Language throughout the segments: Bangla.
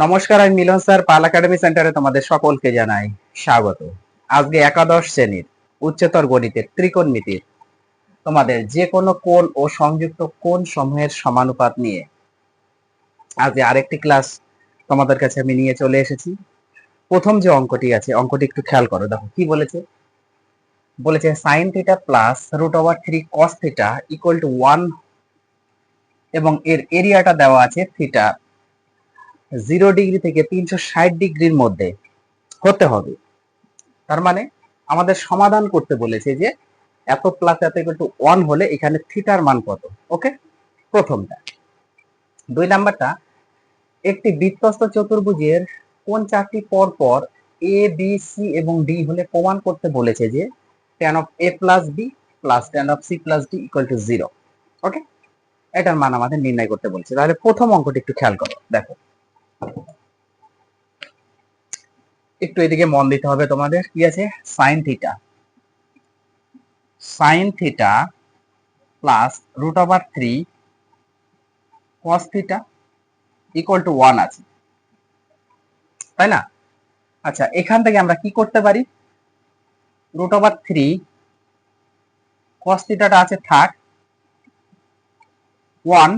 নমস্কার, আমি মিলন স্যার। পাল একাডেমি সেন্টারে তোমাদের সকলকে জানাই স্বাগত। আজকে একাদশ শ্রেণীর উচ্চতর গণিতের ত্রিকোণমিতির তোমাদের যে কোনো কোণ ও সংযুক্ত কোণ সমূহের সমানুপাত নিয়ে আজকে আরেকটি ক্লাস তোমাদের কাছে আমি নিয়ে চলে এসেছি। প্রথম যে অঙ্কটি আছে, অঙ্কটি একটু খেয়াল করো। দেখো কি বলেছে। বলেছে sine theta plus √3 cos theta equal two 1 এবং এর এরিয়াটা দেওয়া আছে থিটা 0 ডিগ্রি থেকে 360 ডিগ্রির মধ্যে হতে হবে। তার মানে আমাদের সমাধান করতে বলেছে যে এত প্লাস এত ইকুয়াল টু 1 হলে এখানে থিটার মান কত। ওকে, প্রথমটা। দুই নাম্বারটা, একটি বৃত্তস্থ চতুর্ভুজের কোন চারটি পর পর এ বি সি এবং ডি হলে প্রমাণ করতে বলেছে যে tan of a plus B plus tan of c plus D equal to 0। Okay, এটার মান আমাদের নির্ণয় করতে বলেছে। তাহলে প্রথম অঙ্কটি একটু খেয়াল করো। দেখো, একটু এদিকে মন দিতে হবে তোমাদের। কি আছে? Sine theta plus √3 cos theta equal two 1 আছে, তাই না? আচ্ছা, এখান থেকে আমরা কি করতে পারি? √3 cos থিটাটা আছে থাক, 1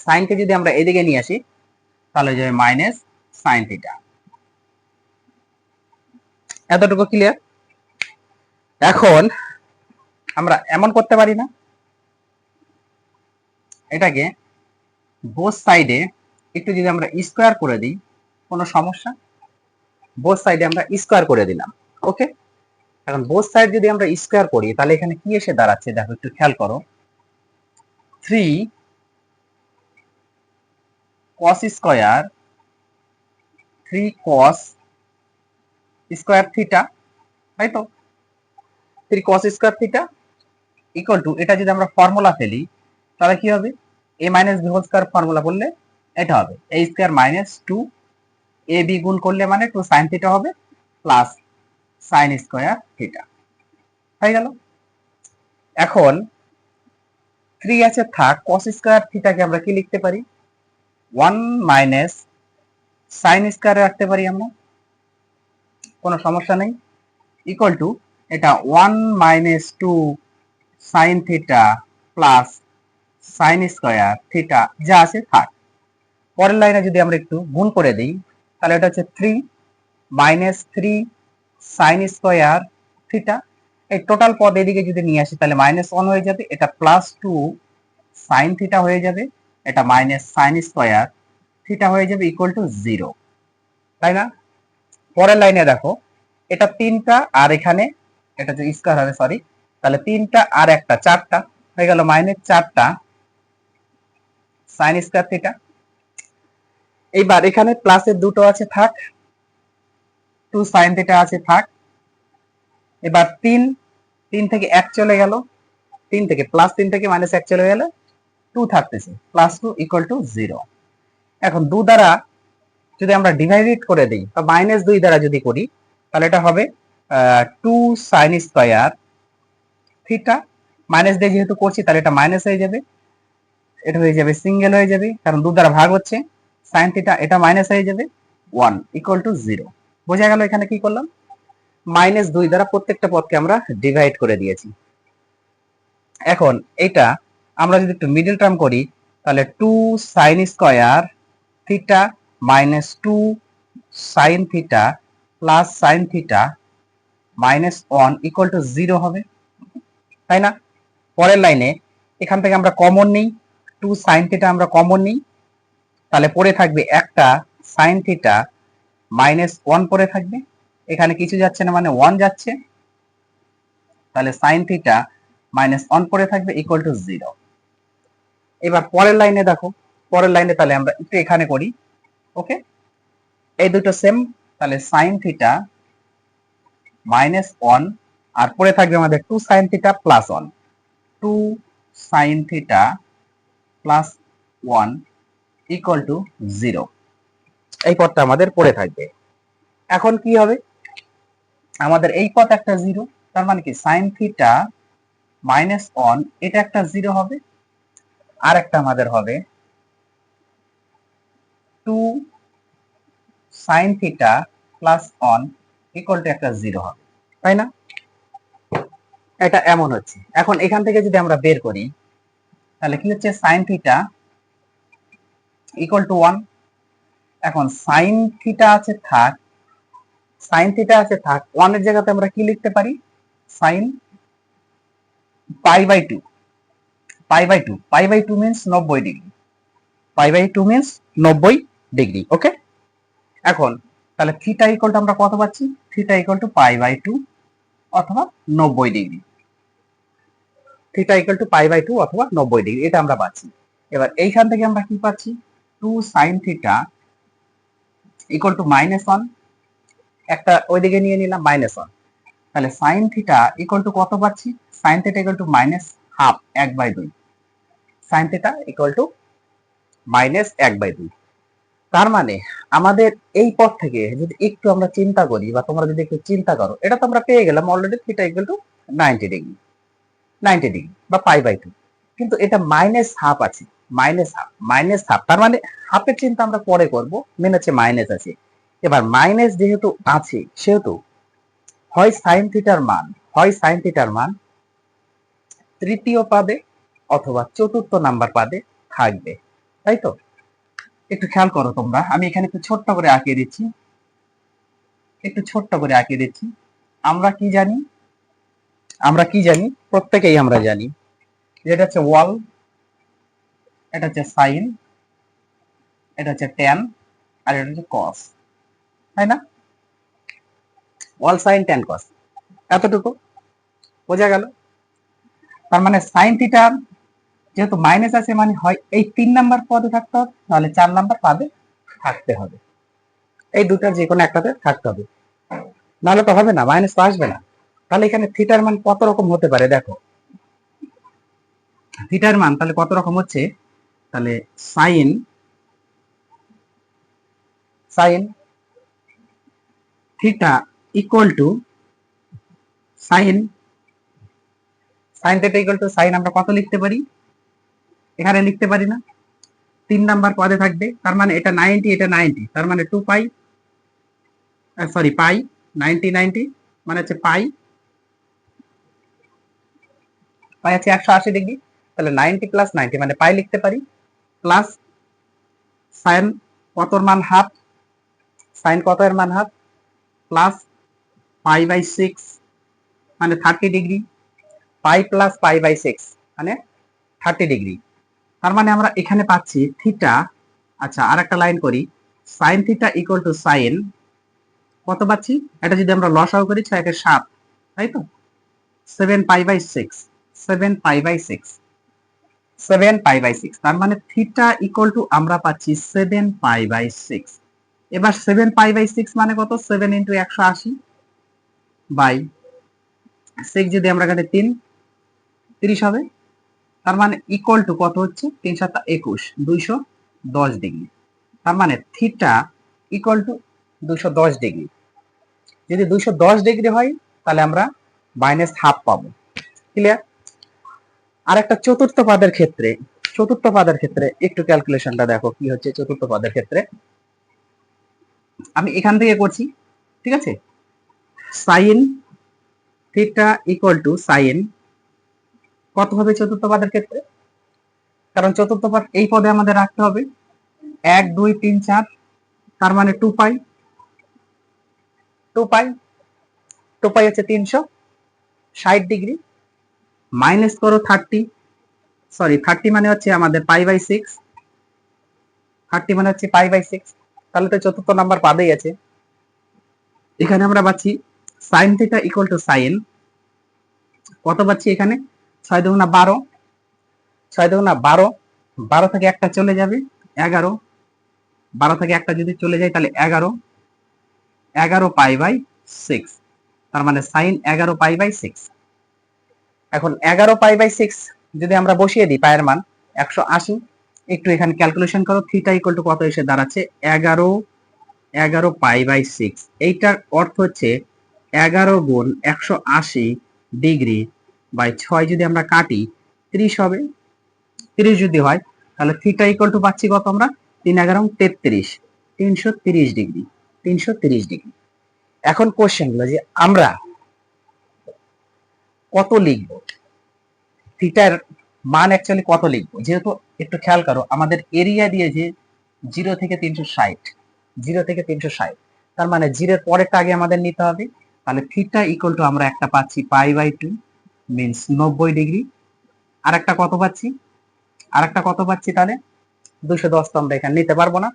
সাইনকে যদি আমরা এদিকে নিয়ে আসি তাহলে যাবে মাইনাস সাইন থিটা। এতটুকু ক্লিয়ার? এখন আমরা এমন করতে পারি না, এটাকে বোথ সাইডে একটু যদি আমরা স্কোয়ার করে দিই, কোনো সমস্যা? বোথ সাইডে আমরা স্কোয়ার করে দিলাম। ওকে, এখন বোথ সাইড যদি আমরা স্কোয়ার করি তাহলে এখানে কি এসে দাঁড়াচ্ছে? দেখো একটু খেয়াল করো। 3 cos square 3 cos square theta, তাই তো? 3 cos square theta equal to, এটা যদি আমরা ফর্মুলা ফেলি তাহলে কি হবে? a minus b whole square formula করলে এটা হবে a square minus 2 a b গুণ করলে মানে 2 sin থিটা হবে প্লাস sin স্কয়ার থিটা। হয়ে গেল। এখন 3 আছে থাক, cos স্কয়ার থিটাকে আমরা কি লিখতে পারি? 1 মাইনাস sin স্কয়ার রাখতে পারি আমরা, কোনো সমস্যা নেই। ইকুয়াল টু এটা 1 minus 2 sine theta plus sine square theta যা আছে থাক। পরের লাইনে যদি আমরা একটু গুণ করে দিই তাহলে এটা হচ্ছে 3 মাইনাস 3 সাইন স্কয়ার থিটা। এই টোটাল পদ এদিকে যদি নিয়ে আসি তাহলে -1 হয়ে যাবে, এটা +2 সাইন থিটা হয়ে যাবে, এটা মাইনাস সাইন স্কয়ার থিটা হয়ে যাবে ইকুয়াল টু 0, তাই না? পরের লাইনে দেখো, এটা 3টা আর এখানে এটা যে স্কয়ার হবে, সরি, তাহলে 3টা আর একটা 4টা হয়ে গেল -4টা সাইন স্কয়ার থিটা। এইবার এখানে প্লাসের দুটো আছে থাক, 2 সাইন থিটা আছে থাক। এবার 3 থেকে 1 চলে গেল, 3 থেকে +3 থেকে -1 চলে গেলে 2 থাকতেছে, +2 ইকুয়াল টু 0। এখন 2 দ্বারা যদি আমরা ডিভাইডেড করে দিই বা -2 দ্বারা যদি করি তাহলে এটা হবে 2 সাইন স্কয়ার থিটা। মাইনাস দিয়ে যেহেতু করছি তাহলে এটা মাইনাস হয়ে যাবে, এটা হয়ে যাবে সিঙ্গেল হয়ে যাবে কারণ 2 দ্বারা ভাগ হচ্ছে। সাইন থিটা এটা মাইনাস হয়ে যাবে 1 ইকুয়াল টু 0। বোঝা গেল এখানে কি করলাম? -2 দ্বারা প্রত্যেকটা পদকে আমরা ডিভাইড করে দিয়েছি। এখন এটা আমরা যদি একটু মিডল টার্ম করি তাহলে 2 sine square theta minus 2 sine theta plus sine theta -1 equal to 0 হবে, তাই না? পরের লাইনে এখান থেকে আমরা কমন নিই, 2 সাইন থিটা আমরা কমন নিই, তাহলে পড়ে থাকবে একটা সাইন থিটা -1 পড়ে থাকবে, এখানে কিছু যাচ্ছে না মানে 1 যাচ্ছে, তাহলে সাইন থিটা -1 পড়ে থাকবে ইকুয়াল টু 0। এবার পরের লাইনে দেখো, পরের লাইনে তাহলে আমরা একটু এখানে করি। ওকে, এই দুটো সেম, তাহলে সাইন থিটা -1 আর পড়ে থাকবে আমাদের 2 sine theta plus 1, 2 sine theta plus 1 equal to 0। এই পদটা আমাদের পড়ে থাকবে। এখন কি হবে? আমাদের এই পদ একটা 0, তার মানে কি সাইন থিটা -1 এটা একটা 0 হবে, আর একটা আমাদের হবে 2 sin theta plus 1 equal to একটা 0 হবে, তাই না? এটা এমন হচ্ছে। এখন এখান থেকে যদি আমরা বের করি তাহলে কি হচ্ছে, sin থিটা ইকুয়াল টু 1। এখন sin থিটা আছে থাক, sin থিটা আছে থাক, 1 এর জায়গাতে আমরা কি লিখতে পারি, sin pi by 2। Pi by 2, pi by 2 means 90 degree, pi by 2 means 90 degree. Okay, এখন তাহলে থিটা ইকুয়াল টু আমরা কত পাচ্ছি, theta equal to pi by 2 অথবা 90 degree. Theta equal to pi by 2 অথবা 90 ডিগ্রি, এটা আমরা পাচ্ছি। এবার এইখান থেকে আমরা কি পাচ্ছি, 2 sin থিটা ইকুয়াল টু -1, একটা ওইদিকে নিয়ে নিলাম -1। তাহলে sin থিটা ইকুয়াল টু কত পাচ্ছি, sin theta equal two -1/2, 1/2। sin theta equal two -1/2। তার মানে আমাদের এই পথ থেকে যদি একটু আমরা চিন্তা করি, বা তোমরা যদি একটু চিন্তা করো, এটা তো আমরা পেয়ে গেলাম already, theta equal two 90 degree, 90 degree বা পাই বাই 2। কিন্তু এটা -1/2 আছে, -1/2, তার মানে হাফের চিন্তা আমরা পরে করব, মেন হচ্ছে মাইনাস আছে। এবার মাইনাস যেহেতু আছে সেহেতু হয় সাইন থিটার মান, হয় সাইন থিটার মান তৃতীয় পাদে অথবা চতুর্থ নাম্বার পাদে থাকবে, তাই তো? একটু খেয়াল করো তোমরা, আমি এখানে একটু ছোট্ট করে আঁকিয়ে দিচ্ছি, একটু ছোট্ট করে আঁকিয়ে দিচ্ছি। আমরা কি জানি, আমরা কি জানি, প্রত্যেকেই আমরা জানি, যেটা হচ্ছে ওয়াল, এটা হচ্ছে সাইন, এটা হচ্ছে ট্যান, আর এটা হচ্ছে কস, তাই না? ওয়াল সাইন ট্যান কস, এতটুকু বোঝা গেল। তার মানে সাইন থিটা যেহেতু মাইনাস আছে, মানে হয় এই 3 নাম্বার পদে থাকতে হবে, নাহলে 4 নাম্বার পদে থাকতে হবে, এই দুটার যে কোনো একটাতে থাকতে হবে, নাহলে তো হবে না, মাইনাস তো আসবে না। তাহলে এখানে থিটার মান কত রকম হতে পারে দেখো, থিটার মান তাহলে কত রকম হচ্ছে, তাহলে sine, sine theta equal to sine, sine theta equal to sine আমরা কত লিখতে পারি, এখানে লিখতে পারি না, 3 নাম্বার পদে থাকবে, তার মানে এটা 90, এটা 90, তার মানে 2 পাই, সরি পাই, 90 90 মানে হচ্ছে পাই, পাই আছে 180 ডিগ্রি, তাহলে 90 প্লাস 90 মানে পাই লিখতে পারি, প্লাস সাইন কত এর মান হাফ, সাইন কত এর মান হাফ, প্লাস পাই বাই 6 মানে 30 degree, pi plus pi by 6 মানে 30 ডিগ্রি। তার মানে আমরা এখানে পাচ্ছি থিটা, আচ্ছা আর একটা লাইন করি, sine theta equal to sine কত পাচ্ছি, এটা যদি আমরা লসাগু করি 6 এর 7, তাই তো, 7 pi by 6, 7 pi by 6, 7 pi by 6, তার মানে থিটা ইকুয়াল টু আমরা পাচ্ছি 7 পাই বাই 6। এবার 7 পাই বাই 6 মানে কত, 7 ইন্টু 180 বাই 6, যদি আমরা কাটে 3, 30 হবে, তার মানে ইকুয়াল টু কত হচ্ছে, 3 7 21, 210 ডিগ্রি। তার মানে থিটা ইকুয়াল টু 210 ডিগ্রি। যদি 210 ডিগ্রি হয় তাহলে আমরা -1/2 পাবো, ক্লিয়ার? আর একটা চতুর্থ পদের ক্ষেত্রে, চতুর্থ পদের ক্ষেত্রে একটু ক্যালকুলেশনটা দেখো কি হচ্ছে। চতুর্থ পদের ক্ষেত্রে আমি এখান থেকে করছি, ঠিক আছে, sine theta equal to sine কত হবে চতুর্থ পদের ক্ষেত্রে, কারণ চতুর্থ পদ এই পদে আমাদের রাখতে হবে 1 2 3 4, তার মানে 2 পাই, 2 পাই, 2 পাই হচ্ছে 360 ডিগ্রি, মাইনাস করো 30, সরি 30 মানে হচ্ছে আমাদের পাই বাই 6, 30 মানে হচ্ছে পাই বাই 6, তাহলে তো চতুর্থ নাম্বার পাদেই আছে। এখানে আমরা পাচ্ছি sine theta equal to sine কত পাচ্ছি, এখানে 6 দুগুণা 12, 6 দুগুণা 12, 12 থেকে একটা চলে যাবে 11, 12 থেকে একটা যদি চলে যায় তাহলে 11, 11 পাই বাই 6, তার মানে সাইন 11 পাই বাই 6। এখন 11 পাই বাই 6 যদি আমরা বসিয়ে দিই, পায়ের মান 180, একটু এখানে ক্যালকুলেশন করো, থিটা ইকুয়াল টু কত এসে দাঁড়াচ্ছে, 11 পাই বাই 6, এইটার অর্থ হচ্ছে 11 গুণ 180 ডিগ্রি বাই 6 যদি আমরা কাটি 30 হবে, 30 যদি হয় তাহলে থিটা ইকুয়াল টু পাচ্ছি কত আমরা, 3×11 = 33, 330 ডিগ্রি, 330 ডিগ্রি। এখন কোশ্চেন হলো যে আমরা কত লিখবো, থিটার মান অ্যাকচুয়ালি কত লিখবো। যেহেতু একটু খেয়াল করো, আমাদের এরিয়া দিয়েছে 0 থেকে 360, 0 থেকে 360, তার মানে 0-এর পরেরটা আগে আমাদের নিতে হবে। তাহলে থিটা ইকুয়াল টু আমরা একটা পাচ্ছি π/2 মিন্স 90 ডিগ্রি। আর একটা কত পাচ্ছি, তাহলে 210 তো আমরা এখানে নিতে পারবো না,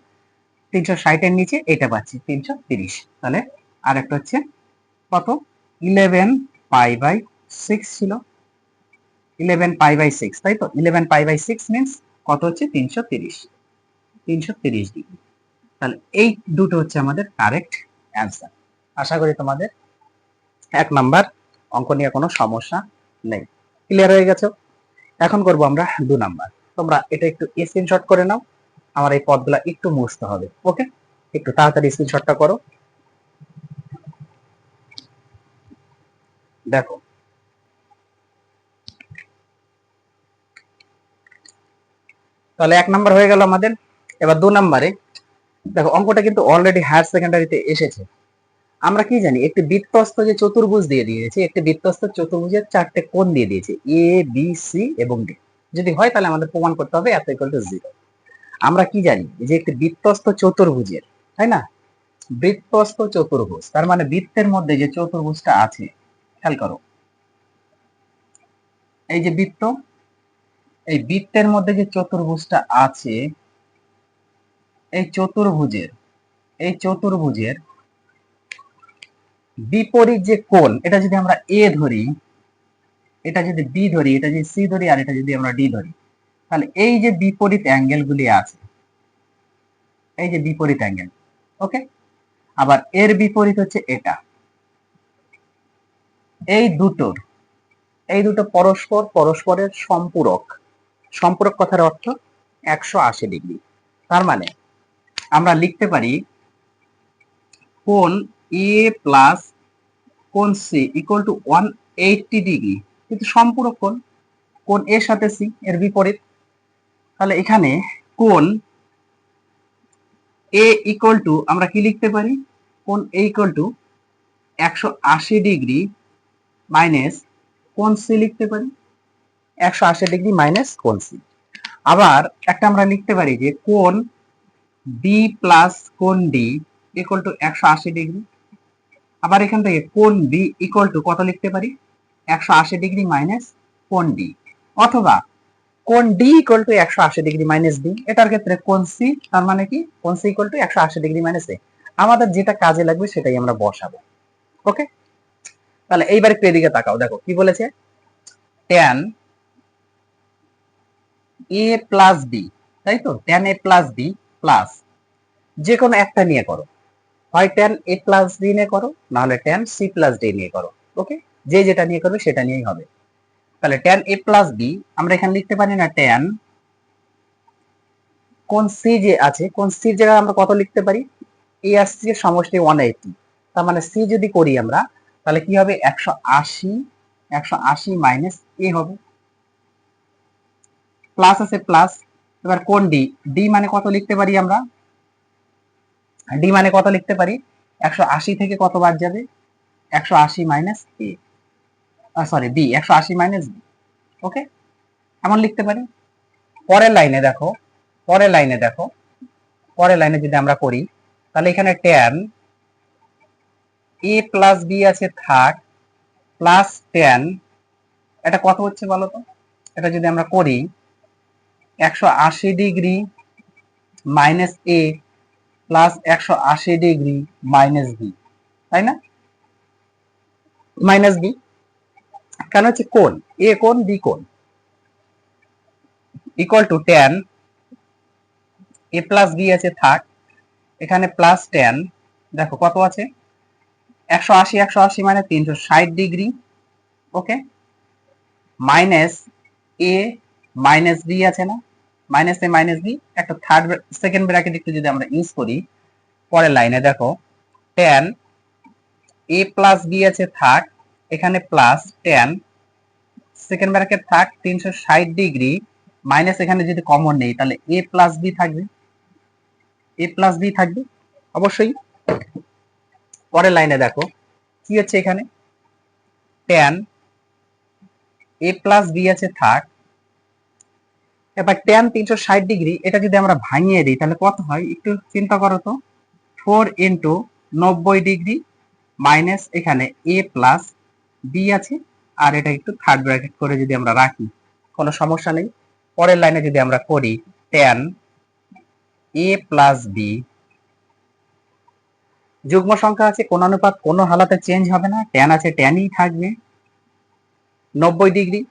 360-এর নিচে এটা পাচ্ছি 330। তাহলে আর একটা হচ্ছে কত, 11π/6 ছিল, 11π/6, তাই তো। 11π/6 মিন্স কত হচ্ছে 330 ডিগ্রি। তাহলে এই দুটো হচ্ছে আমাদের কারেক্ট অ্যান্সার। আশা করি তোমাদের 1 নাম্বার অঙ্ক নিয়ে কোনো সমস্যা নেই, ক্লিয়ার হয়ে গেছে। এখন করব আমরা 2 নাম্বার। তোমরা এটা একটু স্ক্রিনশট করে নাও, আমার এই পদগুলা একটু মুছতে হবে। ওকে, একটু তাড়াতাড়ি স্ক্রিনশটটা করো। দেখো তাহলে 1 নাম্বার হয়ে গেল আমাদের। এবার 2 নাম্বারে দেখো, অঙ্কটা কিন্তু অলরেডি হায়ার সেকেন্ডারিতে এসেছে। আমরা কি জানি, একটি বৃত্তস্থ যে চতুর্ভুজ দিয়ে দিয়েছে, একটি বৃত্তস্থ চতুর্ভুজের 4টে কোণ দিয়ে দিয়েছে, এ বি সি এবং ডি। যদি হয় তাহলে আমাদের প্রমাণ করতে হবে এত ইকুয়াল টু 0। আমরা কি জানি যে একটি বৃত্তস্থ চতুর্ভুজের, তাই না, বৃত্তস্থ চতুর্ভুজ তার মানে বৃত্তের মধ্যে যে চতুর্ভুজটা আছে, খেয়াল করো, এই যে বৃত্ত, এই বৃত্তের মধ্যে যে চতুর্ভুজটা আছে, এই চতুর্ভুজের বিপরীত যে কোণ, এটা যদি আমরা এ ধরি, এটা যদি বি ধরি, এটা যদি সি ধরি, আর এটা যদি আমরা ডি ধরি, তাহলে এই যে বিপরীত অ্যাঙ্গেল গুলি আছে, এই যে বিপরীত অ্যাঙ্গেল, ওকে। আবার এর বিপরীত হচ্ছে এটা। এই দুটো পরস্পরের সম্পূরক। সম্পূরক কথার অর্থ 180 ডিগ্রি। তার মানে আমরা লিখতে পারি কোণ এ প্লাস কোণ সি ইকুয়াল টু 180 ডিগ্রি, কিন্তু সম্পূরক কোণ এর সাথে সি এর বিপরীত। তাহলে এখানে কোণ এ ইকুয়াল টু আমরা কি লিখতে পারি, কোণ এ ইকুয়াল টু 180 ডিগ্রি মাইনাস কোণ সি লিখতে পারি, 180 ডিগ্রি মাইনাস কোণ সি। আবার একটা আমরা লিখতে পারি যে কোণ বি প্লাস কোণ ডি ইকুয়াল টু 180 ডিগ্রি। আবার এখান থেকে কোণ বি ইকুয়াল টু কত লিখতে পারি, 180 ডিগ্রি মাইনাস কোণ ডি। অথবা কোণ D equal to 180 degree minus D, এটার ক্ষেত্রে কোণ সি, তার মানে কি কোণ C equal to 180 degree minus A. আমাদের যেটা কাজে লাগবে সেটাই আমরা বসাবো। ওকে, তাহলে এইবার একটু এদিকে তাকাও, দেখো কি বলেছে, tan a প্লাস বি, তাই তো, tan a plus B plus যে কোনো একটা নিয়ে করো, হয় tan a প্লাস বি নিয়ে করো, না হলে tan c প্লাস ডি নিয়ে করো। ওকে, যে যেটা নিয়ে করবে সেটা নিয়েই হবে। তাহলে tan a প্লাস বি আমরা এখানে লিখতে পারি না, tan কোণ সি যে আছে, কোণ সির জায়গায় আমরা কত লিখতে পারি, এ আর সি এর সমষ্টি 180। তার মানে সি যদি করি আমরা, তাহলে কি হবে, 180 মাইনাস এ হবে, প্লাস আছে প্লাস। এবার কোণ ডি, ডি মানে কত লিখতে পারি আমরা, ডি মানে কত লিখতে পারি, 180 থেকে কত বাদ যাবে, 180 মাইনাস এ, সরি বি, 180 মাইনাস বি। ওকে, এমন লিখতে পারি। পরের লাইনে দেখো, পরের লাইনে যদি আমরা করি, তাহলে এখানে tan a প্লাস বি আছে থাক, প্লাস tan, এটা কত হচ্ছে বলো তো, এটা যদি আমরা করি 180 ডিগ্রি মাইনাস এ প্লাস 180 ডিগ্রি মাইনাস বি, তাই না, মাইনাস বি। কেন হচ্ছে, কোণ এ কোণ বি কোণ equal to tan a plus b আছে থাক, এখানে প্লাস tan, দেখো কত আছে, 180 মানে 360 ডিগ্রি, ওকে, মাইনাস এ মাইনাস বি আছে না, মাইনাস এ মাইনাস বি, একটা থার্ড সেকেন্ড ব্র্যাকেট একটু যদি আমরা ইউজ করি, পরের লাইনে দেখো tan এ প্লাস বি আছে থাক, এখানে প্লাস tan সেকেন্ড ব্র্যাকেট থাক 360 ডিগ্রি মাইনাস, এখানে যদি কমন নেই তাহলে এ প্লাস বি থাকবে, এ প্লাস বি থাকবে অবশ্যই। পরের লাইনে দেখো কি হচ্ছে, এখানে ট্যান এ প্লাস বি আছে থাক। এবার ট্যান 360 ডিগ্রি, এটা যদি আমরা ভাঙিয়ে দিই তাহলে কত হয় একটু চিন্তা করো তো। 4 × 90 ডিগ্রি মাইনাস এখানে এ প্লাস বি আছে, আর এটা একটু থার্ড ব্র্যাকেট করে যদি আমরা রাখি কোনো সমস্যা নেই। পরের লাইনে যদি আমরা করি ট্যান এ প্লাস বি, যুগ্ম সংখ্যা আছে, কোন অনুপাত কোনো হালাতে চেঞ্জ হবে না, ট্যান আছে ট্যানই থাকবে 90 ডিগ্রি।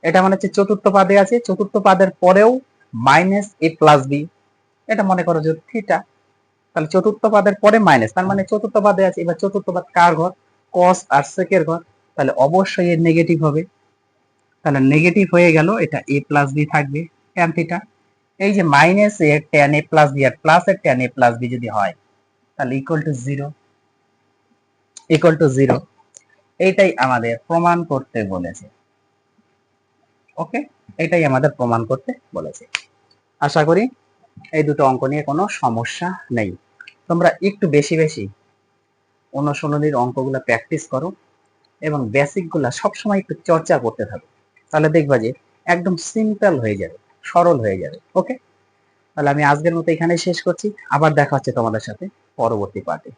এটা মানে হচ্ছে চতুর্থ পাদে আছে, চতুর্থ পাদের পরেও মাইনাস এ প্লাস বি, এটা মনে করো যে থিটা, তাহলে চতুর্থ পাদের পরে মাইনাস, তার মানে চতুর্থ পাদে আছে। এবার চতুর্থ পাদ কার ঘর? কস আর সেকের ঘর, তাহলে অবশ্যই এর নেগেটিভ হবে, তাহলে নেগেটিভ হয়ে গেল, এটা এ প্লাস বি থাকবে ট্যান থিটা। এই যে মাইনাস এর ট্যান এ প্লাস বি আর প্লাস এর ট্যান এ প্লাস বি যদি হয় তাহলে equal to zero, equal to zero. এইটাই আমাদের প্রমাণ করতে বলেছে। ওকে, এটাই আমাদের প্রমাণ করতে বলেছে। আশা করি এই দুটো অঙ্ক নিয়ে কোনো সমস্যা নেই। তোমরা একটু বেশি বেশি অনুশীলনীর অঙ্কগুলো প্র্যাকটিস করো এবং বেসিক গুলা সবসময় একটু চর্চা করতে থাকো, তাহলে দেখবা যে একদম সিম্পল হয়ে যাবে, সরল হয়ে যাবে। ওকে, তাহলে আমি আজকের মতো এখানে শেষ করছি, আবার দেখা হচ্ছে তোমাদের সাথে পরবর্তী পার্টে।